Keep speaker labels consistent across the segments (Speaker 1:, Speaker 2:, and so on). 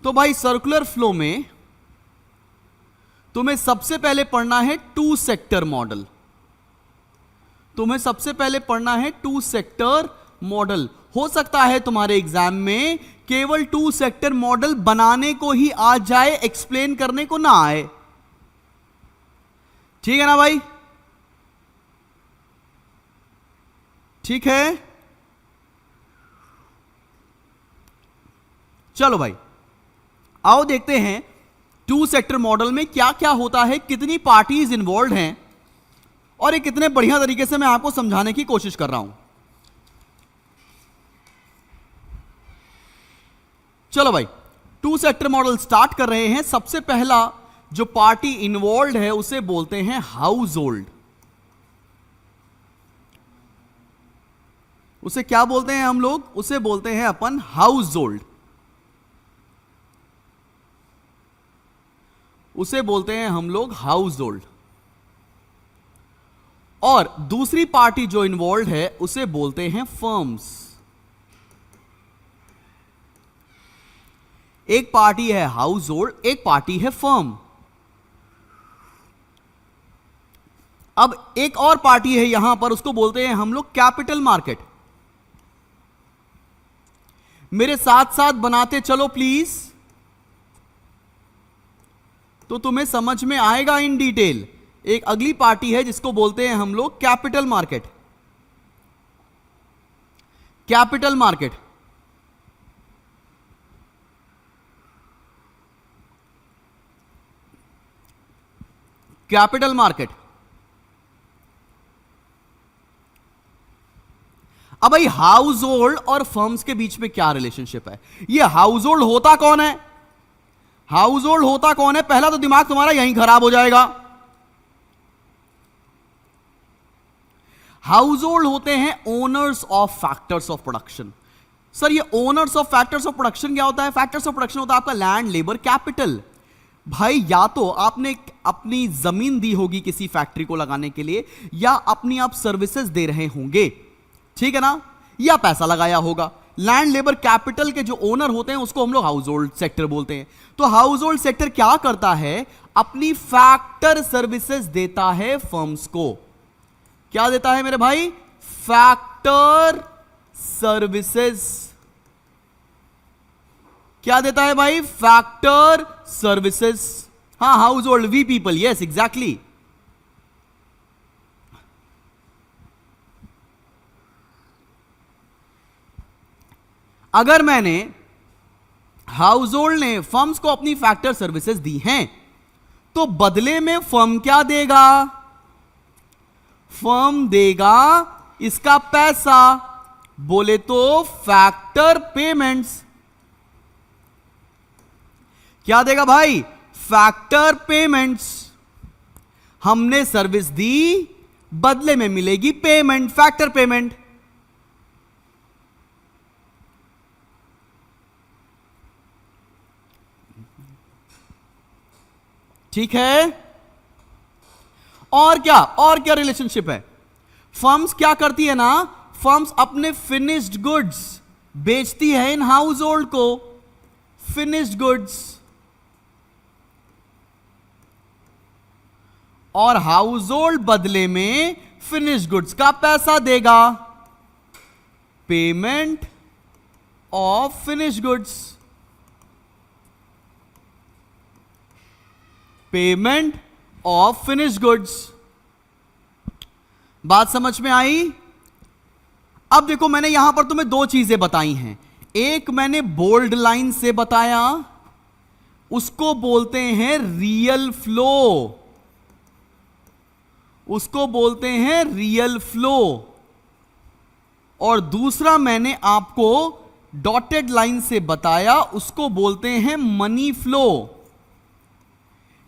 Speaker 1: तो भाई circular flow में तुम्हें सबसे पहले पढ़ना है टू सेक्टर मॉडल। तुम्हें सबसे पहले पढ़ना है टू सेक्टर मॉडल। हो सकता है तुम्हारे एग्जाम में केवल टू सेक्टर मॉडल बनाने को ही आ जाए, एक्सप्लेन करने को ना आए। ठीक है ना भाई? ठीक है, चलो भाई आओ देखते हैं टू सेक्टर मॉडल में क्या क्या होता है, कितनी पार्टीज इन्वॉल्व हैं, और ये कितने बढ़िया तरीके से मैं आपको समझाने की कोशिश कर रहा हूं। चलो भाई टू सेक्टर मॉडल स्टार्ट कर रहे हैं। सबसे पहला जो पार्टी इन्वॉल्व है उसे बोलते हैं हाउस होल्ड। उसे क्या बोलते हैं हम लोग? उसे बोलते हैं अपन हाउस होल्ड। उसे बोलते हैं हम लोग हाउस होल्ड। और दूसरी पार्टी जो इन्वॉल्व है उसे बोलते हैं फर्म्स। एक पार्टी है हाउस होल्ड, एक पार्टी है फर्म। अब एक और पार्टी है यहां पर, उसको बोलते हैं हम लोग कैपिटल मार्केट। मेरे साथ साथ बनाते चलो प्लीज, तो तुम्हें समझ में आएगा इन डिटेल। एक अगली पार्टी है जिसको बोलते हैं हम लोग capital market. Capital market capital market. अब भाई हाउस होल्ड और फर्म्स के बीच में क्या रिलेशनशिप है? ये हाउस होल्ड होता कौन है? हाउस होल्ड होता कौन है? पहला तो दिमाग तुम्हारा यहीं खराब हो जाएगा। हाउस होल्ड होते हैं owners of factors of production. Sir ये owners of factors of production क्या होता है? फैक्टर्स ऑफ प्रोडक्शन होता है आपका लैंड, लेबर, कैपिटल। भाई या तो आपने अपनी जमीन दी होगी किसी फैक्ट्री को लगाने के लिए, या अपनी आप सर्विसेज दे रहे होंगे, ठीक है ना, या पैसा लगाया होगा। लैंड, लेबर, कैपिटल के जो ओनर होते हैं उसको हम लोग हाउस होल्ड सेक्टर बोलते हैं। तो हाउस होल्ड सेक्टर क्या करता है? अपनी फैक्टर सर्विसेज देता है फर्म्स को। क्या देता है मेरे भाई? Factor services. क्या देता है भाई? Factor services. हाँ, household, we people, yes exactly. अगर मैंने हाउस होल्ड ने फर्म्स को अपनी फैक्टर सर्विसेज दी हैं, तो बदले में फर्म क्या देगा? फर्म देगा इसका पैसा, बोले तो फैक्टर पेमेंट्स। क्या देगा भाई? Factor payments. हमने सर्विस दी, बदले में मिलेगी पेमेंट, फैक्टर पेमेंट। ठीक है? और क्या रिलेशनशिप है? फर्म्स क्या करती है ना, फर्म्स अपने फिनिश्ड गुड्स बेचती है इन हाउस होल्ड को। Finished goods. और हाउस होल्ड बदले में फिनिश्ड गुड्स का पैसा देगा, payment of finished goods. Payment of finished goods. बात समझ में आई? अब देखो मैंने यहां पर तुम्हें दो चीजें बताई हैं। एक मैंने बोल्ड लाइन से बताया, उसको बोलते हैं रियल फ्लो। उसको बोलते हैं रियल फ्लो। और दूसरा मैंने आपको डॉटेड लाइन से बताया, उसको बोलते हैं मनी फ्लो।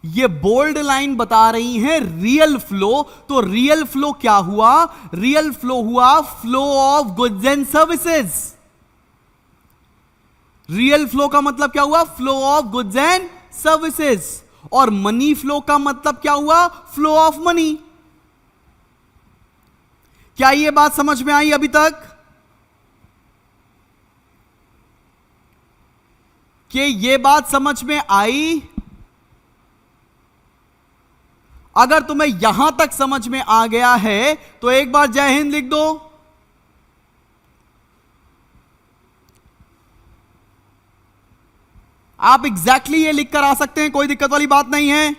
Speaker 1: ये बोल्ड लाइन बता रही है रियल फ्लो। तो रियल फ्लो क्या हुआ? रियल फ्लो हुआ flow of goods and services. Real flow का मतलब क्या हुआ? Flow of goods and services. और मनी फ्लो का मतलब क्या हुआ? Flow of money. क्या ये बात समझ में आई अभी तक? कि ये बात समझ में आई? अगर तुम्हें यहां तक समझ में आ गया है तो एक बार जय हिंद लिख दो। आप एग्जैक्टली ये लिख कर आ सकते हैं, कोई दिक्कत वाली बात नहीं है।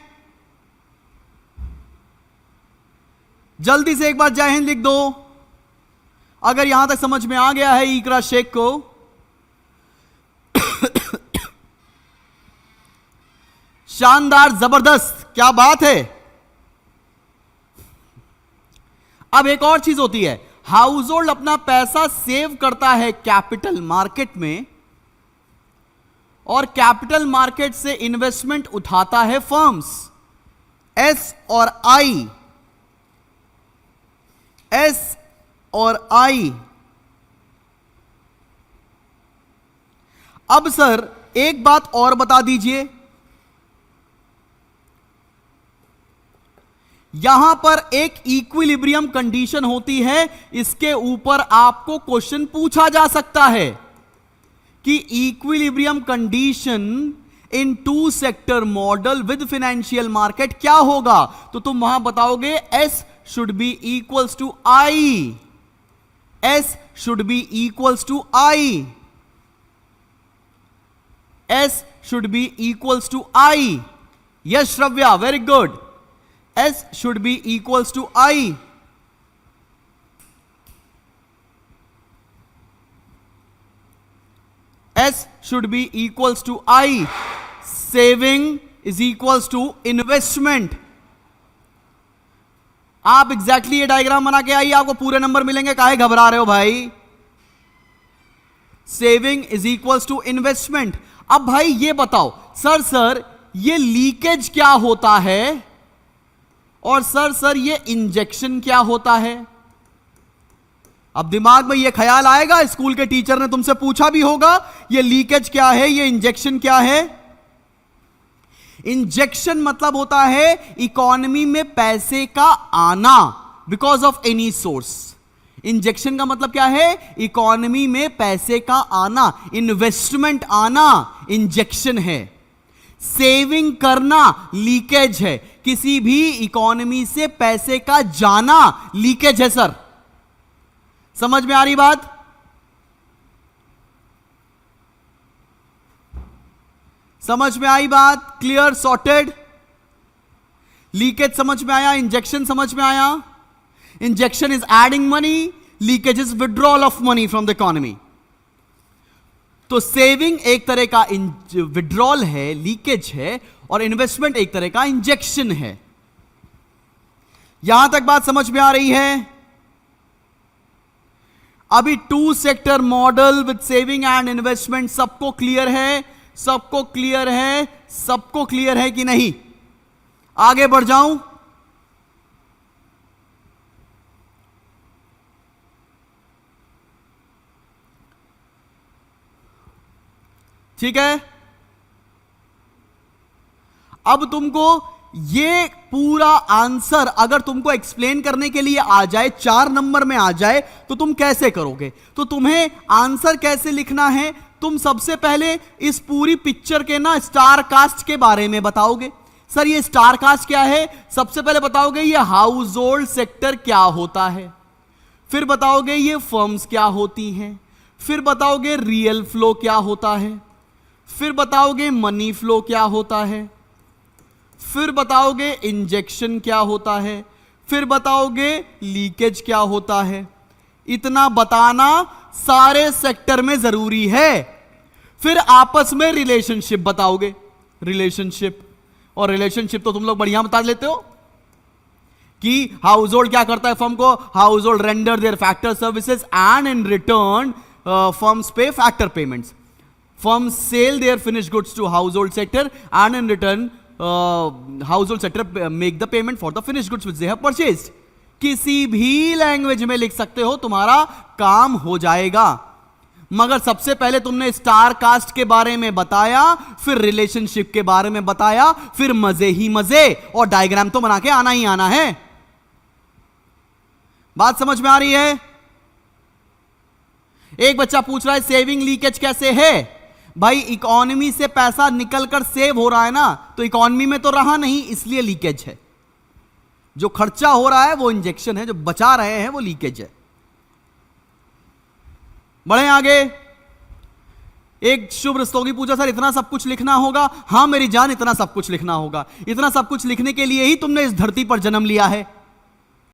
Speaker 1: जल्दी से एक बार जय हिंद लिख दो अगर यहां तक समझ में आ गया है इकरा शेख को। शानदार, जबरदस्त, क्या बात है। अब एक और चीज होती है, हाउस होल्ड अपना पैसा सेव करता है कैपिटल मार्केट में और कैपिटल मार्केट से इन्वेस्टमेंट उठाता है फर्म्स। एस और आई, एस और आई। अब सर एक बात और बता दीजिए, यहां पर एक इक्विलिब्रियम कंडीशन होती है, इसके ऊपर आपको क्वेश्चन पूछा जा सकता है कि equilibrium condition in two sector model with financial market क्या होगा, तो तुम वहां बताओगे S should be equals to I, S should be equals to I, S should be equals to I. Yes Shravya, very good. S should be equals to I. S should be equals to I. Saving is equals to investment. आप exactly ये diagram बना के आइए, आपको पूरे number मिलेंगे, काहे घबरा रहे हो भाई। Saving is equals to investment. अब भाई ये बताओ सर ये लीकेज क्या होता है, और सर ये इंजेक्शन क्या होता है। अब दिमाग में ये ख्याल आएगा, स्कूल के टीचर ने तुमसे पूछा भी होगा ये लीकेज क्या है, ये इंजेक्शन क्या है। इंजेक्शन मतलब होता है इकोनॉमी में पैसे का आना because of any source. Injection का मतलब क्या है, इकोनॉमी में पैसे का आना, इन्वेस्टमेंट आना इंजेक्शन है। सेविंग करना लीकेज है, किसी भी इकोनॉमी से पैसे का जाना लीकेज है। सर समझ में आ रही बात? समझ में आई बात? Clear, sorted. लीकेज समझ में आया, इंजेक्शन समझ में आया। Injection is adding money, leakage is withdrawal of money from the economy. तो सेविंग एक तरह का विड्रॉल है, लीकेज है, और इन्वेस्टमेंट एक तरह का इंजेक्शन है। यहां तक बात समझ में आ रही है? अभी two sector model with saving and investment सबको क्लियर है? सबको क्लियर है? सबको क्लियर है कि नहीं? आगे बढ़ जाऊं? ठीक है। अब तुमको ये पूरा आंसर अगर तुमको एक्सप्लेन करने के लिए आ जाए, 4 नंबर में आ जाए, तो तुम कैसे करोगे? तो तुम्हें आंसर कैसे लिखना है, तुम सबसे पहले इस पूरी पिक्चर के ना स्टार कास्ट के बारे में बताओगे। सर ये स्टार कास्ट क्या है? सबसे पहले बताओगे ये हाउस होल्ड सेक्टर क्या होता है, फिर बताओगे ये फर्म्स क्या होती हैं, फिर बताओगे रियल फ्लो क्या होता है, फिर बताओगे मनी फ्लो क्या होता है, फिर बताओगे इंजेक्शन क्या होता है, फिर बताओगे लीकेज क्या होता है। इतना बताना सारे सेक्टर में जरूरी है। फिर आपस में रिलेशनशिप बताओगे, रिलेशनशिप, और रिलेशनशिप तो तुम लोग बढ़िया बता लेते हो कि हाउस होल्ड क्या करता है फर्म को, household render their factor services and in return firms pay factor payments. Firms sell their finished goods to household sector and in return household sector make the payment for the finished goods which they have purchased. किसी भी language में लिख सकते हो, तुम्हारा काम हो जाएगा। मगर सबसे पहले तुमने स्टार कास्ट के बारे में बताया, फिर रिलेशनशिप के बारे में बताया, फिर मजे ही मजे, और डायग्राम तो बना के आना ही आना है। बात समझ में आ रही है? एक बच्चा पूछ रहा है सेविंग लीकेज कैसे है। भाई इकोनॉमी से पैसा निकलकर सेव हो रहा है ना, तो इकोनॉमी में तो रहा नहीं, इसलिए लीकेज है। जो खर्चा हो रहा है वो इंजेक्शन है, जो बचा रहे हैं वो लीकेज है। बढ़े आगे। एक शुभ रस्तोगी पूछा, सर इतना सब कुछ लिखना होगा? हां मेरी जान, इतना सब कुछ लिखना होगा। इतना सब कुछ लिखने के लिए ही तुमने इस धरती पर जन्म लिया है।